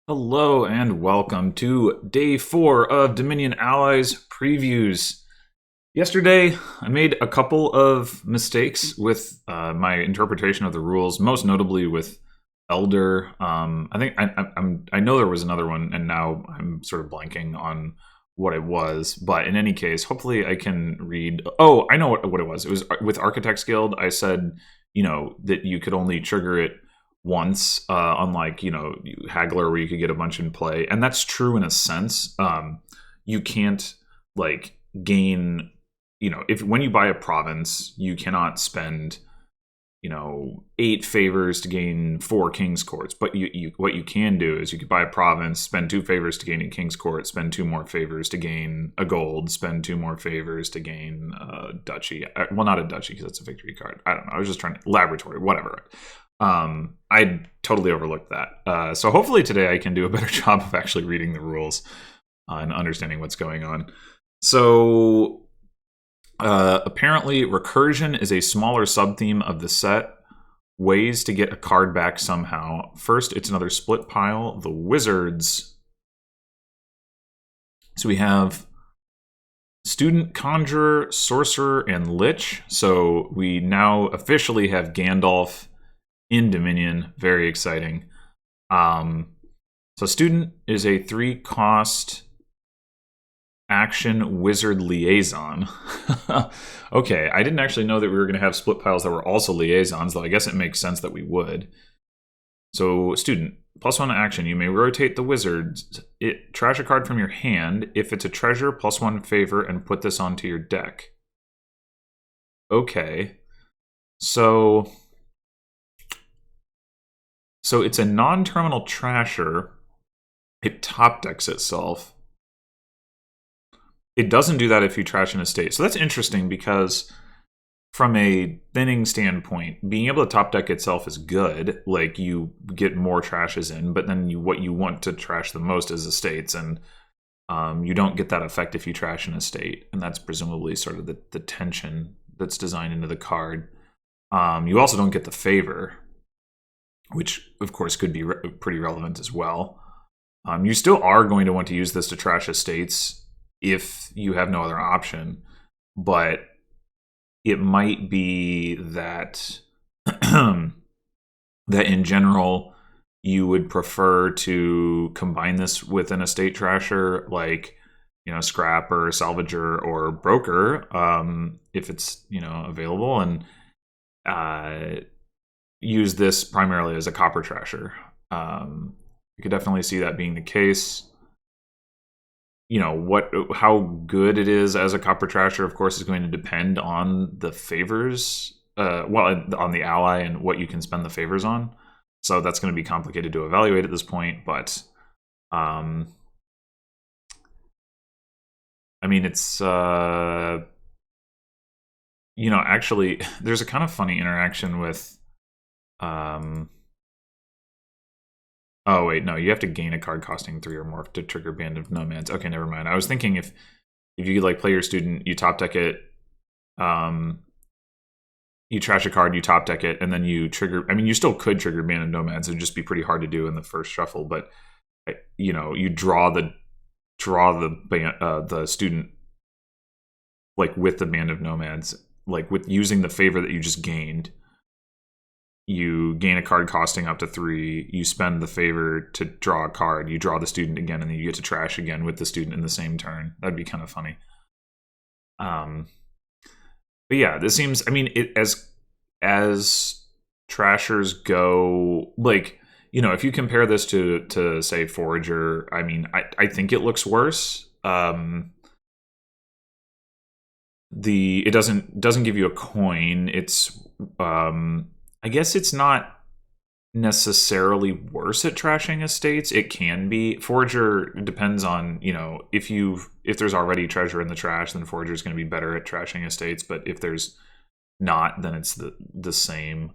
Hello and welcome to day 4 of Dominion Allies previews. Yesterday, I made a couple of mistakes with my interpretation of the rules, most notably with Elder. I know there was another one, and now I'm sort of blanking on what it was. But in any case, hopefully I can read. Oh, I know what it was. It was with Architects Guild. I said, that you could only trigger it once, unlike Haggler, where you could get a bunch in play, and that's true in a sense. You can't gain, if when you buy a province, you cannot spend 8 favors to gain 4 king's courts. But you what you can do is you could buy a province, spend 2 favors to gain a king's court, spend 2 more favors to gain a gold, spend 2 more favors to gain a duchy. Well, not a duchy because that's a victory card. I don't know. I was just trying to laboratory, whatever. I totally overlooked that. So hopefully today I can do a better job of actually reading the rules and understanding what's going on. So apparently recursion is a smaller sub-theme of the set. Ways to get a card back somehow. First, it's another split pile, the Wizards. So we have Student, Conjurer, Sorcerer, and Lich. So we now officially have Gandalf in Dominion. Very exciting. So Student is a 3-cost action wizard liaison. Okay, I didn't actually know that we were going to have split piles that were also liaisons, though I guess it makes sense that we would. So Student, +1 action. You may rotate the wizard. Trash a card from your hand. If it's a treasure, +1 favor, and put this onto your deck. Okay. So it's a non-terminal trasher. It top decks itself. It doesn't do that if you trash an estate. So that's interesting because from a thinning standpoint, being able to top deck itself is good. Like, you get more trashes in, but then what you want to trash the most is estates, and you don't get that effect if you trash an estate. And that's presumably sort of the tension that's designed into the card. You also don't get the favor, which of course could be pretty relevant as well. You still are going to want to use this to trash estates if you have no other option, but it might be that that in general you would prefer to combine this with an estate trasher, like scrapper, salvager, or broker, if it's available, and use this primarily as a copper trasher. You could definitely see that being the case. How good it is as a copper trasher, of course, is going to depend on the favors, on the ally and what you can spend the favors on. So that's going to be complicated to evaluate at this point, but it's actually there's a kind of funny interaction with oh, wait, no, you have to gain a card costing 3 or more to trigger Band of Nomads. Okay, never mind. I was thinking if you could play your Student, you top deck it, you trash a card, you top deck it, and then you trigger. You still could trigger Band of Nomads. It would just be pretty hard to do in the first shuffle, but you draw the Student with the Band of Nomads, with using the favor that you just gained. You gain a card costing up to 3. You spend the favor to draw a card. You draw the Student again, and then you get to trash again with the Student in the same turn. That'd be kind of funny. But yeah, this seems. As trashers go, if you compare this to say Forager, I think it looks worse. It doesn't give you a coin. It's I guess it's not necessarily worse at trashing estates. It can be. Forager depends on, if there's already treasure in the trash, then Forager is going to be better at trashing estates. But if there's not, then it's the same.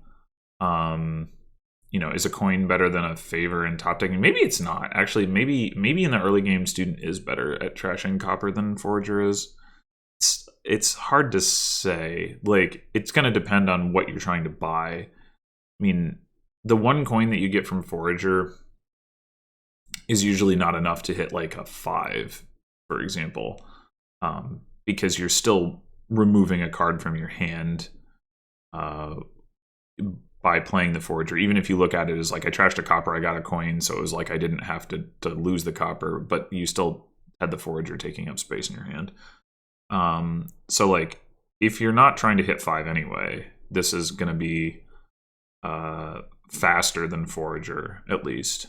Is a coin better than a favor in top decking? Maybe it's not. Actually, maybe in the early game, Student is better at trashing copper than Forager is. It's hard to say. It's going to depend on what you're trying to buy. The one coin that you get from Forager is usually not enough to hit like a 5, for example, because you're still removing a card from your hand by playing the Forager. Even if you look at it as like, I trashed a copper, I got a coin, so it was like I didn't have to lose the copper, but you still had the Forager taking up space in your hand. So like, if you're not trying to hit 5 anyway, this is going to be faster than Forager, at least.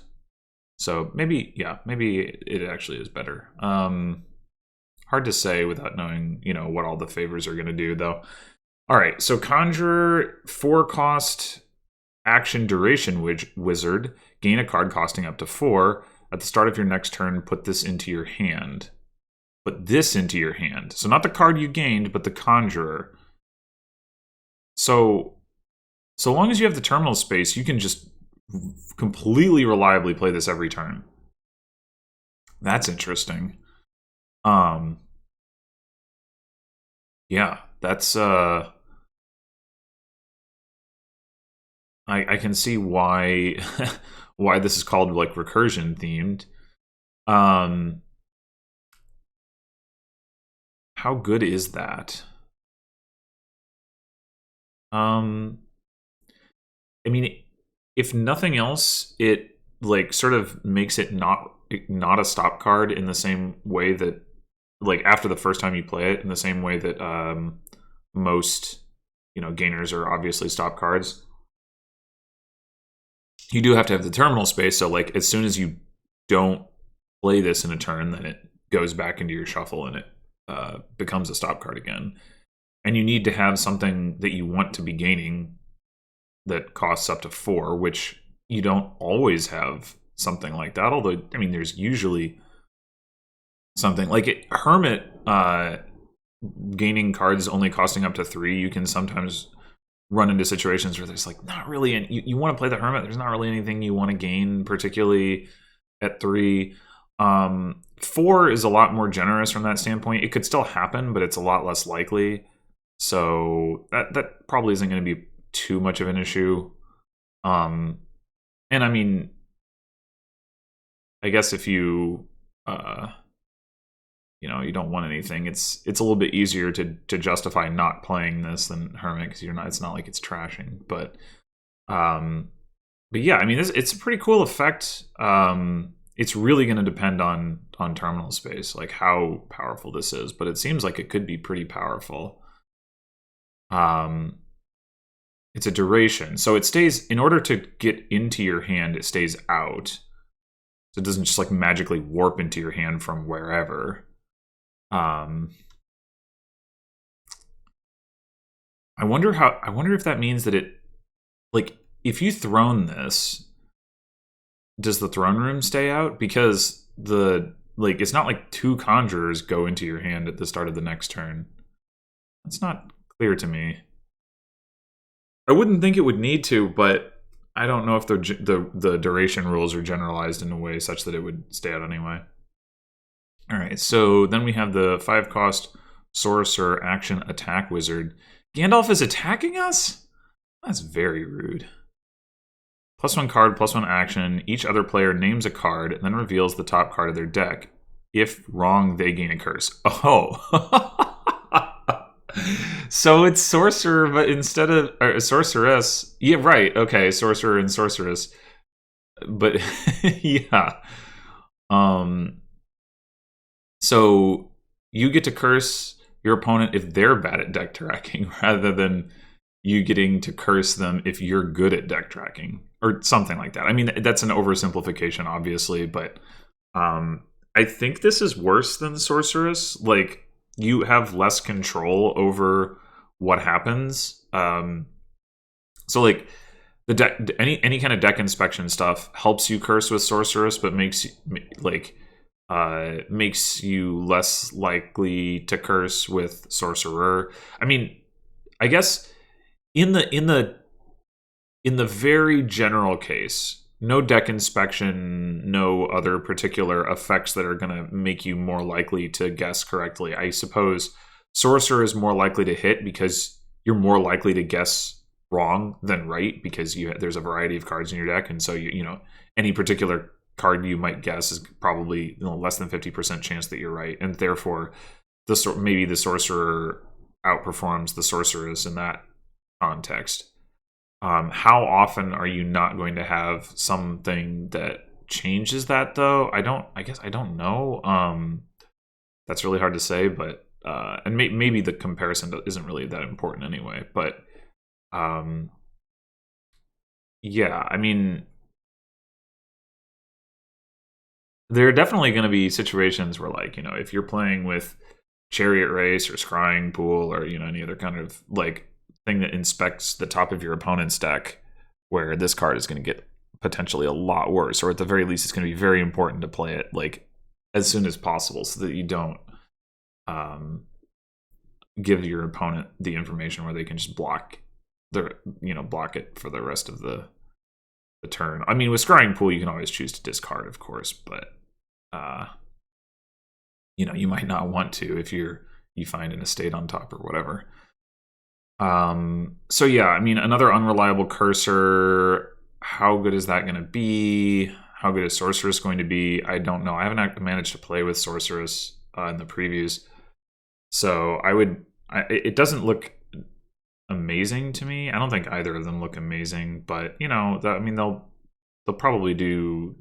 So maybe it actually is better. Hard to say without knowing, what all the favors are going to do, though. All right, so Conjurer, 4-cost action duration wizard. Gain a card costing up to 4. At the start of your next turn, put this into your hand. Put this into your hand. So not the card you gained, but the Conjurer. So long as you have the terminal space, you can just completely reliably play this every turn. That's interesting. Yeah, that's I can see why why this is called like recursion themed. How good is that? I mean, if nothing else, it like sort of makes it not a stop card in the same way that, like, after the first time you play it, in the same way that most gainers are obviously stop cards. You do have to have the terminal space, so like as soon as you don't play this in a turn, then it goes back into your shuffle and it becomes a stop card again. And you need to have something that you want to be gaining that costs up to 4, which you don't always have something like that. Although, I mean, there's usually something like Hermit gaining cards only costing up to 3. You can sometimes run into situations where there's like not really, and you want to play the Hermit. There's not really anything you want to gain, particularly at 3. 4 is a lot more generous from that standpoint. It could still happen, but it's a lot less likely. So that probably isn't going to be too much of an issue. And I mean, I guess if you you don't want anything, it's a little bit easier to justify not playing this than Hermit, because it's not like it's trashing. But yeah, I mean, it's a pretty cool effect. It's really going to depend on terminal space, like how powerful this is. But it seems like it could be pretty powerful. It's a duration, so it stays, in order to get into your hand, it stays out. So it doesn't just like magically warp into your hand from wherever. I wonder if that means that it, like, if you throne this, does the throne room stay out? Because it's not like 2 conjurers go into your hand at the start of the next turn. That's not clear to me. I wouldn't think it would need to, but I don't know if the duration rules are generalized in a way such that it would stay out anyway. All right, so then we have the 5-cost Sorcerer action attack wizard. Gandalf is attacking us? That's very rude. +1 card, +1 action. Each other player names a card and then reveals the top card of their deck. If wrong, they gain a curse. Oh. So it's sorcerer, but instead of sorceress. Yeah, right. Okay, sorcerer and sorceress. But yeah. So you get to curse your opponent if they're bad at deck tracking, rather than you getting to curse them if you're good at deck tracking, or something like that. I mean, that's an oversimplification, obviously, but I think this is worse than sorceress. Like, you have less control over what happens. So like the deck, any kind of deck inspection stuff helps you curse with sorceress, but makes you less likely to curse with sorcerer. I mean, I guess in the very general case, no deck inspection, no other particular effects that are going to make you more likely to guess correctly. I suppose sorcerer is more likely to hit because you're more likely to guess wrong than right, because there's a variety of cards in your deck, and so any particular card you might guess is probably less than 50% chance that you're right, and therefore maybe the sorcerer outperforms the sorceress in that context. How often are you not going to have something that changes that, though? I guess I don't know. That's really hard to say, but and maybe the comparison isn't really that important anyway. But yeah, I mean, there are definitely going to be situations where, like, if you're playing with Chariot Race or Scrying Pool or any other kind of like thing that inspects the top of your opponent's deck, where this card is going to get potentially a lot worse, or at the very least, it's going to be very important to play it like as soon as possible so that you don't give your opponent the information where they can just block it for the rest of the turn. I mean, with Scrying Pool, you can always choose to discard, of course, but you might not want to if you find an estate on top or whatever. So yeah, I mean, another unreliable cursor. How good is that going to be? How good is Sorceress going to be? I don't know. I haven't managed to play with Sorceress in the previews, so it doesn't look amazing to me. I don't think either of them look amazing, but I mean, they'll probably do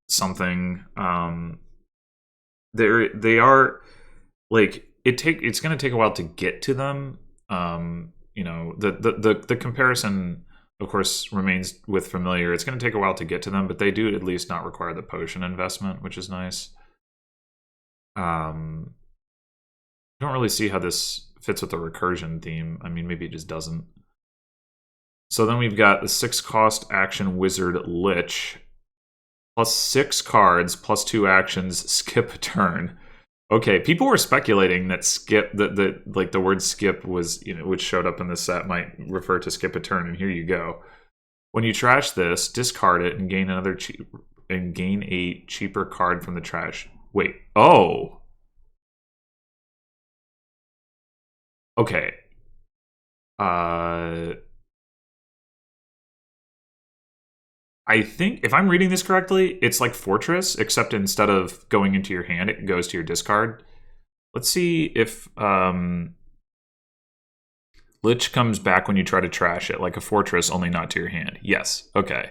something. They are like it's going to take a while to get to them. The comparison, of course, remains with Familiar. It's going to take a while to get to them, but they do at least not require the potion investment, which is nice. Don't really see how this fits with the recursion theme. I mean, maybe it just doesn't. So then we've got the 6-cost action wizard Lich, plus 6 cards, plus 2 actions, skip a turn. Okay, people were speculating that the word skip was, which showed up in the set, might refer to skip a turn, and here you go. When you trash this, discard it and gain a cheaper card from the trash. Wait, oh. Okay. I think if I'm reading this correctly, it's like Fortress, except instead of going into your hand, it goes to your discard. Let's see if Lich comes back when you try to trash it, like a Fortress, only not to your hand. Yes. Okay.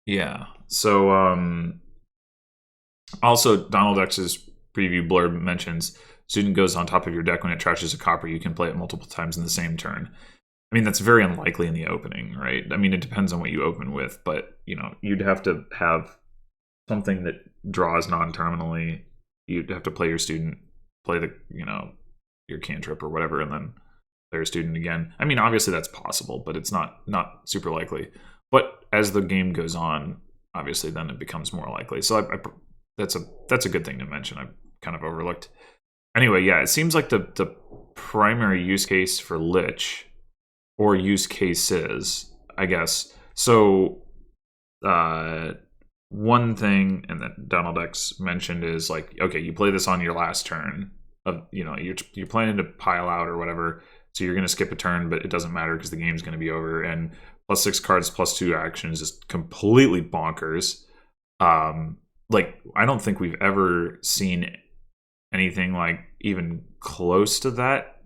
Yeah. So also Donald X's preview blurb mentions student goes on top of your deck when it trashes a copper. You can play it multiple times in the same turn. I mean, that's very unlikely in the opening, right? I mean, it depends on what you open with, but you'd have to have something that draws non-terminally. You'd have to play your student, play the your cantrip or whatever, and then play your student again. I mean, obviously that's possible, but it's not super likely. But as the game goes on, obviously then it becomes more likely. So that's a good thing to mention. I've kind of overlooked. Anyway, yeah, it seems like the primary use case for Lich, or use cases, I guess. So one thing, and that Donald X mentioned, is like, okay, you play this on your last turn of you're planning to pile out or whatever, so you're going to skip a turn, but it doesn't matter because the game's going to be over. And plus 6 cards, plus 2 actions is completely bonkers. Like, I don't think we've ever seen anything like even close to that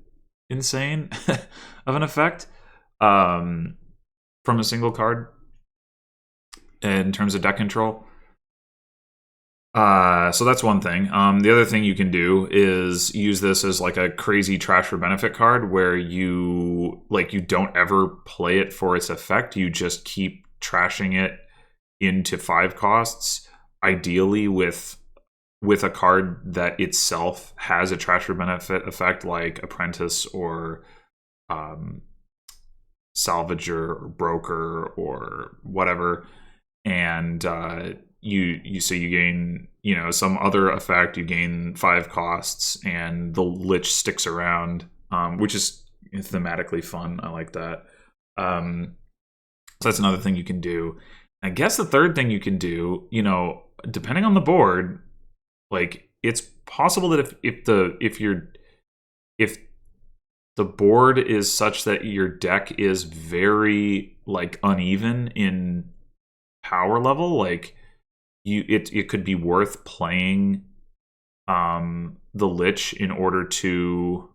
insane of an effect from a single card in terms of deck control. So that's one thing. The other thing you can do is use this as like a crazy trash for benefit card, where you don't ever play it for its effect. You just keep trashing it into 5 costs, ideally with a card that itself has a trash for benefit effect, like Apprentice or Salvager or Broker or whatever, and you gain some other effect. You gain 5 costs, and the Lich sticks around, which is thematically fun. I like that. So that's another thing you can do. I guess the third thing you can do, depending on the board, like, it's possible that if the the board is such that your deck is very like uneven in power level. Like it could be worth playing the Lich in order to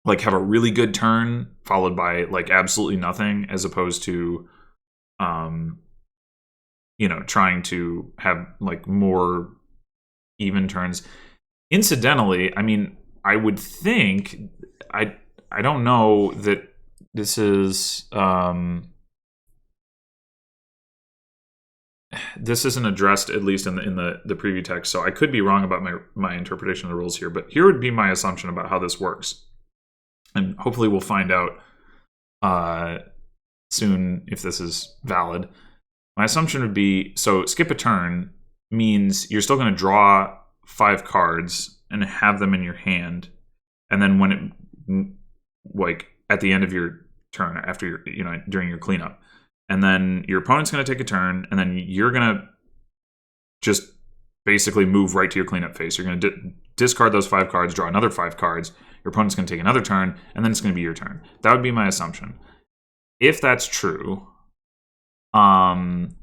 like have a really good turn followed by like absolutely nothing, as opposed to trying to have like more even turns. Incidentally, I mean, I would think I don't know that this is this isn't addressed, at least in the preview text, so I could be wrong about my interpretation of the rules here, but here would be my assumption about how this works. And hopefully we'll find out soon if this is valid. My assumption would be, so skip a turn means you're still going to draw 5 cards and have them in your hand, and then when it, like at the end of your turn, after your during your cleanup, and then your opponent's going to take a turn, and then you're going to just basically move right to your cleanup phase. You're going to discard those 5 cards, draw another 5 cards. Your opponent's going to take another turn, and then it's going to be your turn. That would be my assumption. If that's true, then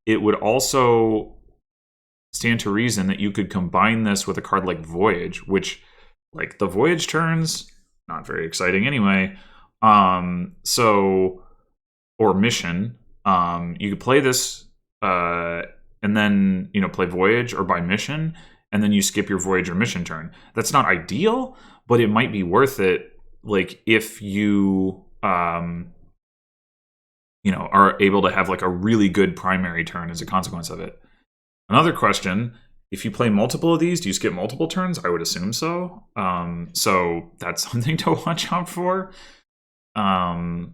it would also stand to reason that you could combine this with a card like Voyage, which, like, the Voyage turns, not very exciting anyway. Or Mission. You could play this and then, play Voyage or buy Mission, and then you skip your Voyage or Mission turn. That's not ideal, but it might be worth it, like, if you are able to have like a really good primary turn as a consequence of it. Another question, if you play multiple of these, do you skip multiple turns? I would assume so. So that's something to watch out for. But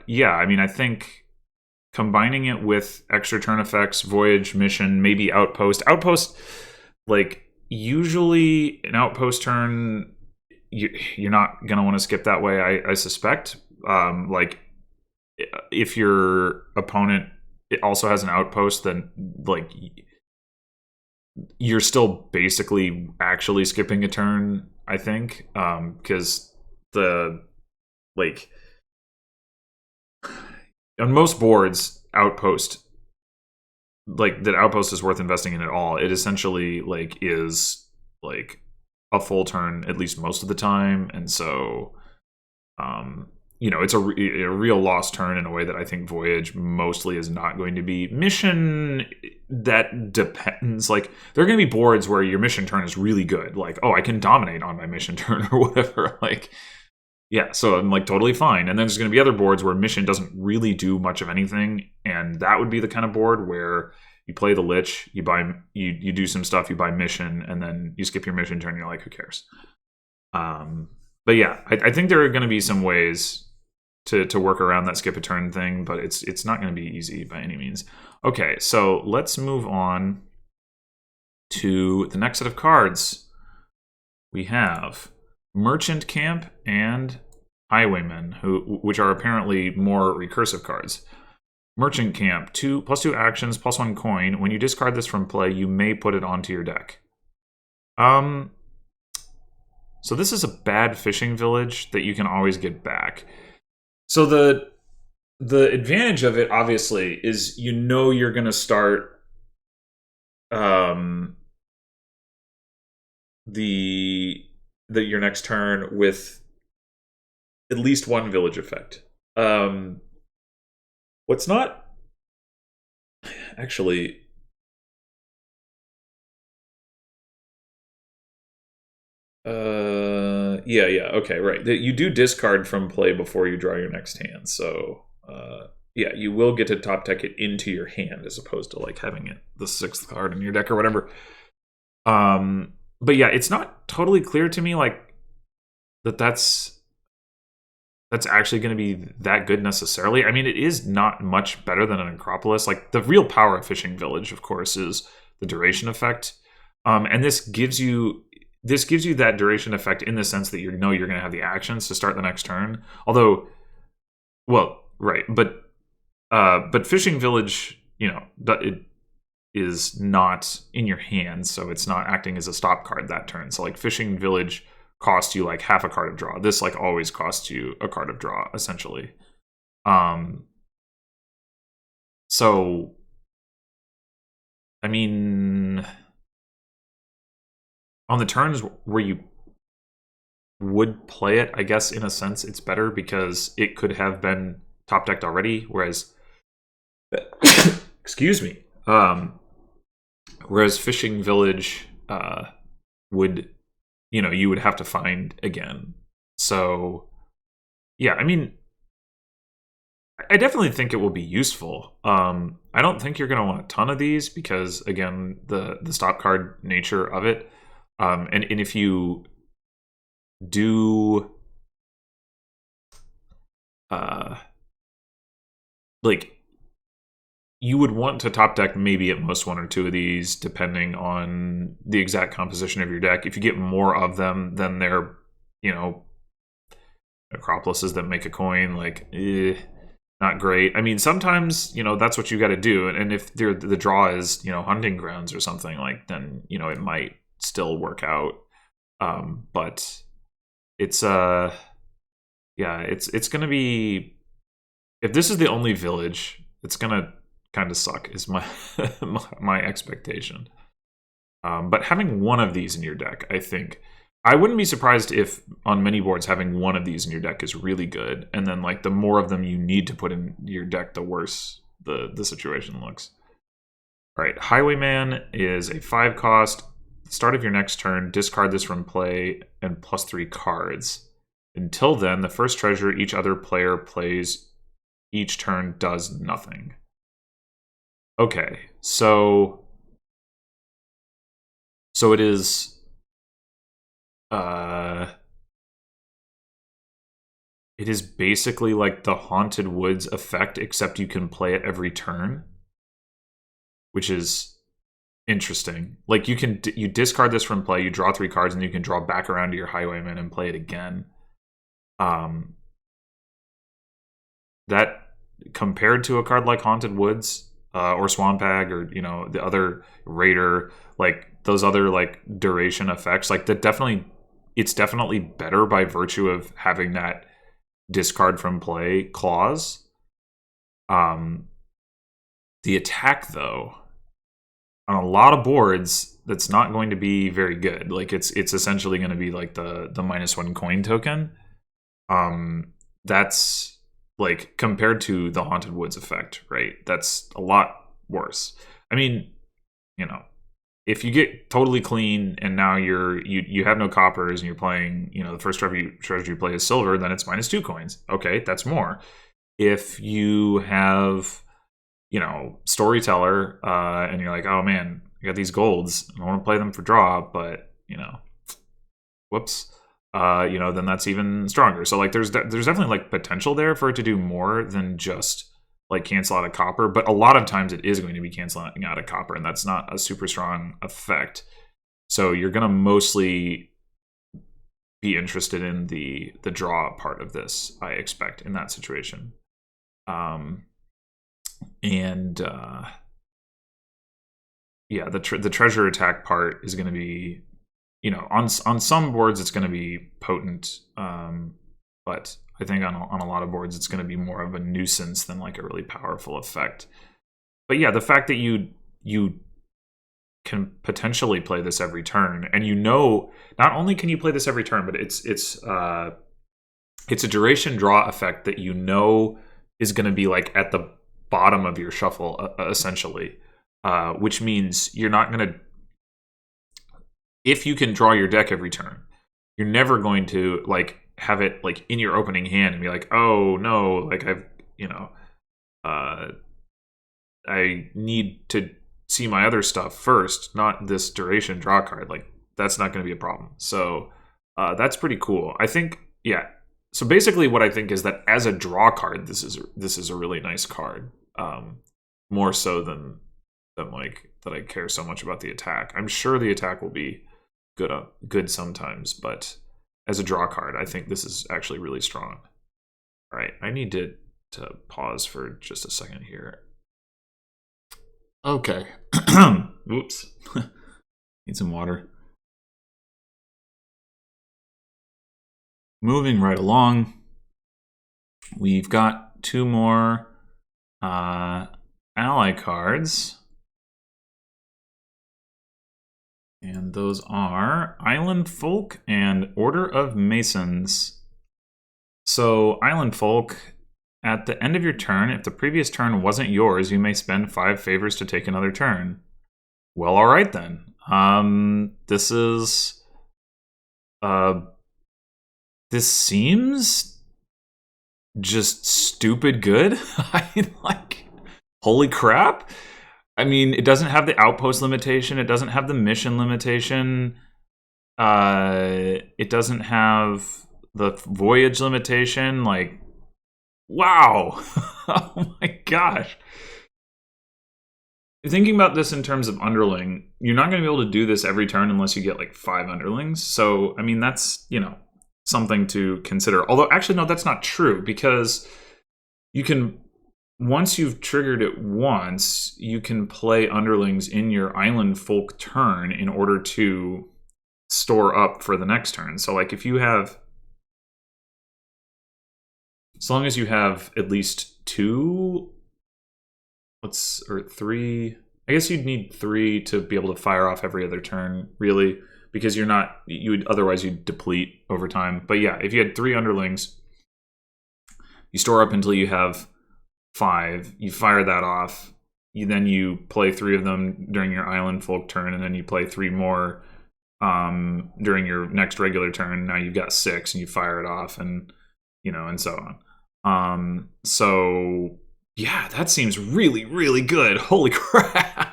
yeah, I mean, I think combining it with extra turn effects, Voyage, Mission, maybe Outpost. Outpost, like, usually an Outpost turn, you're not going to want to skip that way, I suspect. Like, if your opponent also has an Outpost, then, like, you're still basically actually skipping a turn, I think. Because on most boards, Outpost is worth investing in at all. It essentially is a full turn at least most of the time, and so it's a real lost turn in a way that I think Voyage mostly is not going to be. Mission, that depends. Like, there are going to be boards where your Mission turn is really good, like, oh, I can dominate on my Mission turn or whatever, like. Yeah, so I'm totally fine. And then there's going to be other boards where Mission doesn't really do much of anything, and that would be the kind of board where you play the Lich, you do some stuff, you buy Mission, and then you skip your Mission turn, and you're like, who cares? But yeah, I think there are going to be some ways to work around that skip a turn thing, but it's not going to be easy by any means. Okay, so let's move on to the next set of cards. We have Merchant Camp and Highwayman, which are apparently more recursive cards. Merchant Camp, +2 actions, +1 coin. When you discard this from play, you may put it onto your deck. So this is a bad fishing village that you can always get back. So the advantage of it, obviously, is you're going to start your next turn with at least one village effect. What's not actually okay, right. You do discard from play before you draw your next hand, so yeah, you will get to top deck it into your hand as opposed to having it the 6th card in your deck or whatever. But yeah, it's not totally clear to me that's actually going to be that good necessarily. I mean, it is not much better than an Acropolis. Like, the real power of Fishing Village, of course, is the duration effect. And this gives you that duration effect in the sense that you're going to have the actions to start the next turn. Although, well, right, but Fishing Village, it is not in your hand, so it's not acting as a stop card that turn. So Fishing Village cost you like half a card of draw. This like always costs you a card of draw, essentially. So I mean, on the turns where you would play it, I guess in a sense it's better because it could have been top decked already, whereas excuse me. Whereas Fishing Village would, you would have to find again. So yeah, I mean, I definitely think it will be useful. I don't think you're going to want a ton of these because, again, the stop card nature of it. And if you do, like, you would want to top deck maybe at most one or two of these, depending on the exact composition of your deck. If you get more of them, then they're, Necropolises that make a coin, like, not great. I mean, sometimes, that's what you got to do. And if the draw is, hunting grounds or something, like, then, it might still work out. But it's, yeah, it's going to be, if this is the only village, it's going to kind of suck, is my, my expectation. But having one of these in your deck, I think, I wouldn't be surprised if on many boards having one of these in your deck is really good, and then like the more of them you need to put in your deck, the worse the situation looks. All right, Highwayman is a 5 cost. Start of your next turn, discard this from play and +3 cards. Until then, the first treasure each other player plays each turn does nothing. Okay, so it is. It is basically like the Haunted Woods effect, except you can play it every turn, which is interesting. Like you discard this from play, you draw 3 cards, and you can draw back around to your Highwayman and play it again. That compared to a card like Haunted Woods or Swamp Hag or the other Raider, like those other like duration effects, like that it's definitely better by virtue of having that discard from play clause. The attack, though, on a lot of boards, that's not going to be very good. Like it's essentially going to be like the -1 coin token. That's like compared to the Haunted Woods effect, right? That's a lot worse. I mean, if you get totally clean and now you have no coppers and you're playing, the first treasure you play is silver, then it's -2 coins. Okay, that's more. If you have, Storyteller, and you're like, oh man, I got these golds, I want to play them for draw, but whoops, then that's even stronger. So like, there's definitely like potential there for it to do more than just like cancel out a copper, but a lot of times it is going to be canceling out a copper, and that's not a super strong effect. So you're going to mostly be interested in the draw part of this, I expect, in that situation. Yeah, the treasure attack part is going to be, on some boards it's going to be potent, but I think on a lot of boards it's going to be more of a nuisance than like a really powerful effect. But yeah, the fact that you can potentially play this every turn, and not only can you play this every turn, but it's a duration draw effect that is going to be like at the bottom of your shuffle, essentially, which means you're not going to. If you can draw your deck every turn, you're never going to like have it like in your opening hand and be like, oh no, like I need to see my other stuff first, not this duration draw card. Like that's not going to be a problem. So that's pretty cool. I think, yeah. So basically, what I think is that as a draw card, this is a really nice card. More so than like that I care so much about the attack. I'm sure the attack will be good sometimes, but as a draw card, I think this is actually really strong. All right, I need to pause for just a second here. Okay. Oops. Need some water. moving right along, we've got two more ally cards. And those are Island Folk and Order of Masons. So, Island Folk, at the end of your turn, if the previous turn wasn't yours, you may spend 5 favors to take another turn. Well, alright then. This is... this seems just stupid good. Holy crap. I mean, it doesn't have the outpost limitation. It doesn't have the mission limitation. It doesn't have the voyage limitation. Like, wow. Oh my gosh. Thinking about this in terms of underling, you're not going to be able to do this every turn unless you get like 5 underlings. So, I mean, that's, something to consider. Although, actually, no, that's not true, because you can... Once you've triggered it once, you can play underlings in your Island Folk turn in order to store up for the next turn. So, like, if you have... As long as you have at least 2... or 3... I guess you'd need 3 to be able to fire off every other turn, really. Because otherwise you'd deplete over time. But yeah, if you had 3 underlings, you store up until you have 5, you fire that off, then you play 3 of them during your Island Folk turn, and then you play 3 more during your next regular turn. Now you've got 6, and you fire it off, and and so on. So yeah, that seems really, really good. Holy crap.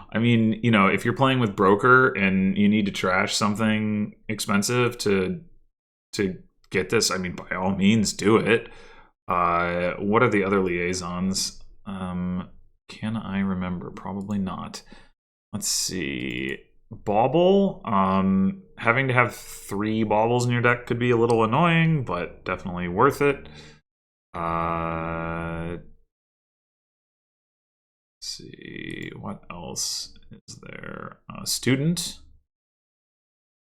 I mean, if you're playing with Broker and you need to trash something expensive to get this, I mean, by all means, do it. What are the other liaisons? Can I remember? Probably not. Let's see. Bauble. Having to have 3 baubles in your deck could be a little annoying, but definitely worth it. Let's see. What else is there? Student.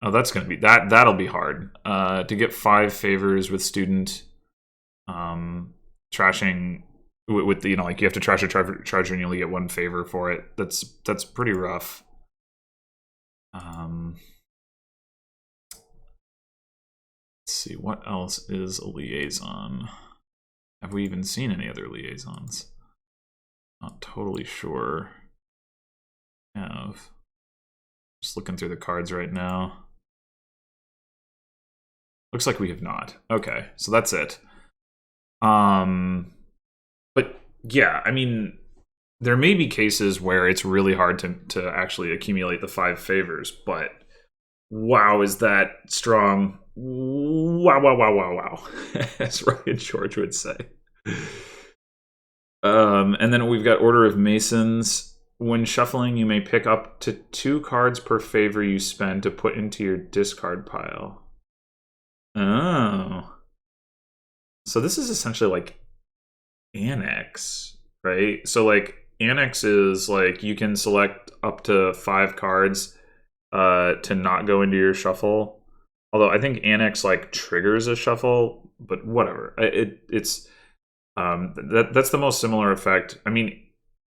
Oh, that's gonna be that'll be hard. To get 5 favors with student. Trashing with the, like, you have to trash a charger and you only get 1 favor for it. That's pretty rough. Let's see, what else is a liaison? Have we even seen any other liaisons? Not totally sure. Just looking through the cards right now. Looks like we have not. Okay, so that's it. But yeah, I mean, there may be cases where it's really hard to actually accumulate the 5 favors, but wow, is that strong. Wow. As Ryan George would say. And then we've got Order of Masons. When shuffling, you may pick up to 2 cards per favor you spend to put into your discard pile. Oh. So this is essentially like Annex, right? So like Annex is like you can select up to 5 cards to not go into your shuffle. Although I think Annex like triggers a shuffle, but whatever. It's that's the most similar effect. I mean,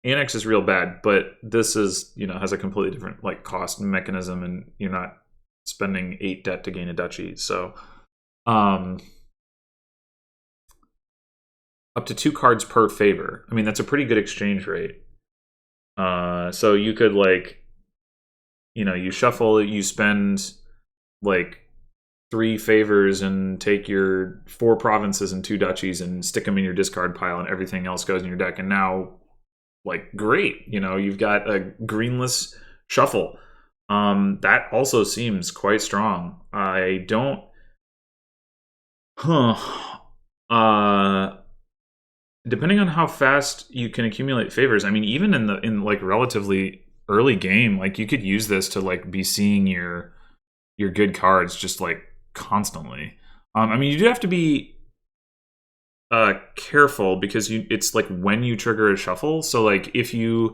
Annex is real bad, but this is, has a completely different like cost mechanism, and you're not spending 8 debt to gain a duchy. So up to 2 cards per favor. I mean, that's a pretty good exchange rate. So you could like, you shuffle, you spend like 3 favors and take your 4 provinces and 2 duchies and stick them in your discard pile, and everything else goes in your deck. And now, like, great, you've got a greenless shuffle. That also seems quite strong. I don't. Depending on how fast you can accumulate favors, I mean, even in like relatively early game, like you could use this to like be seeing your good cards just like constantly. I mean, you do have to be careful, because it's like when you trigger a shuffle. So like if you're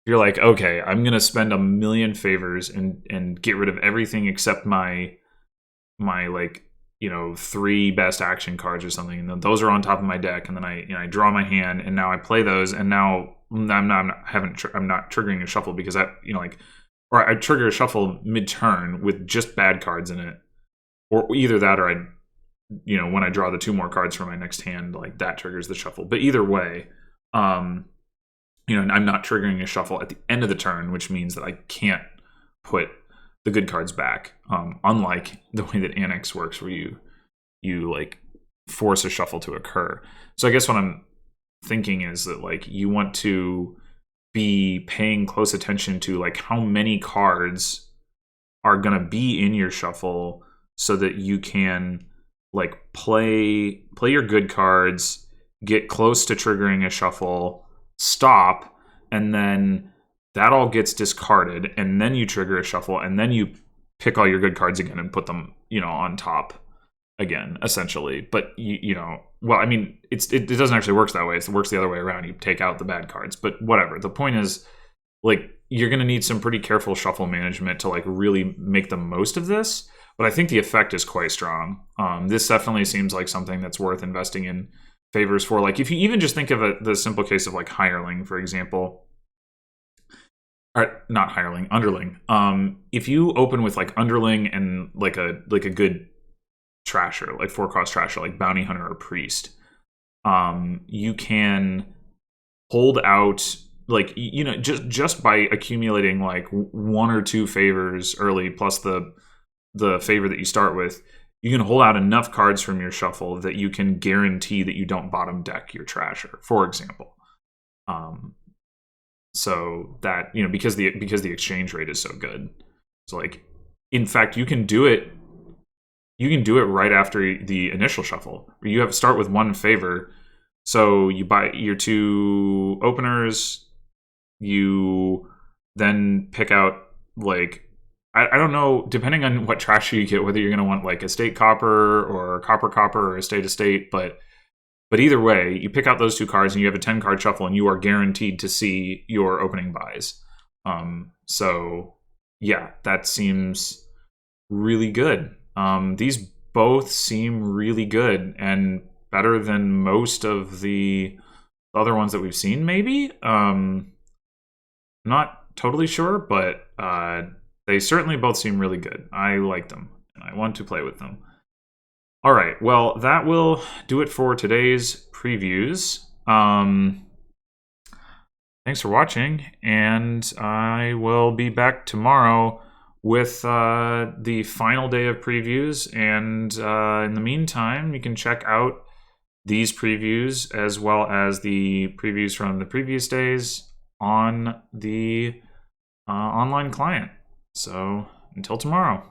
like, okay, I'm gonna spend 1 million favors and get rid of everything except my my like, you know, 3 best action cards or something, and then those are on top of my deck, and then I draw my hand, and now I play those, and now I'm not triggering a shuffle because I, you know, like, or I trigger a shuffle mid-turn with just bad cards in it, or either that, or I, you know, when I draw the 2 more cards from my next hand, like that triggers the shuffle. But either way, you know, I'm not triggering a shuffle at the end of the turn, which means that I can't put the good cards back. Unlike the way that Annex works, where you like force a shuffle to occur. So I guess what I'm thinking is that like you want to be paying close attention to like how many cards are going to be in your shuffle, so that you can like play your good cards, get close to triggering a shuffle, stop, and then that all gets discarded, and then you trigger a shuffle, and then you pick all your good cards again and put them, you know, on top again, essentially. But you know, well, I mean, it doesn't actually work that way. It works the other way around. You take out the bad cards, but whatever. The point is, like, you're going to need some pretty careful shuffle management to like really make the most of this. But I think the effect is quite strong. This definitely seems like something that's worth investing in favors for. Like, if you even just think of the simple case of like Hireling, for example, or not Hireling, Underling. If you open with like Underling and like a good Trasher, like 4-cost Trasher, like Bounty Hunter or Priest, you can hold out, like, you know, just by accumulating like 1 or 2 favors early, plus the favor that you start with, you can hold out enough cards from your shuffle that you can guarantee that you don't bottom deck your Trasher, for example. So that, you know, because the exchange rate is so good. So like, in fact, you can do it right after the initial shuffle. You have start with 1 favor. So you buy your 2 openers, you then pick out like, I don't know, depending on what Trasher you get, whether you're going to want like Estate Copper or Copper or Estate, but either way, you pick out those 2 cards and you have a 10-card shuffle, and you are guaranteed to see your opening buys. So yeah, that seems really good. These both seem really good and better than most of the other ones that we've seen, maybe. Not totally sure, but they certainly both seem really good. I like them, and I want to play with them. All right, well, that will do it for today's previews. Thanks for watching, and I will be back tomorrow with the final day of previews. And in the meantime, you can check out these previews as well as the previews from the previous days on the online client. So until tomorrow.